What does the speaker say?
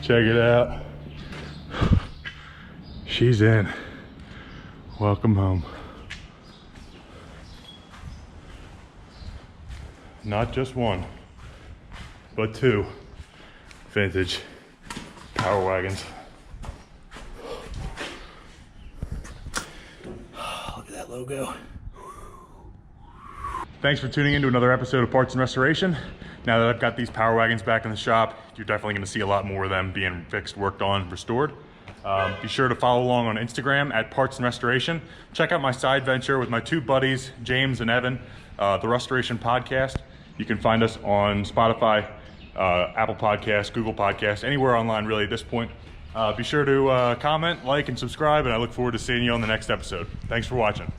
Check it out. She's in. Welcome home. Not just one, but two vintage Power Wagons. Look at that logo. Thanks for tuning in to another episode of Parts and Restoration. Now that I've got these Power Wagons back in the shop, you're definitely going to see a lot more of them being fixed, worked on, restored. Be sure to follow along on Instagram at Parts and Restoration. Check out my side venture with my two buddies, James and Evan, the Rustoration Podcast. You can find us on Spotify, Apple Podcasts, Google Podcasts, anywhere online really at this point. Be sure to comment, like, and subscribe, and I look forward to seeing you on the next episode. Thanks for watching.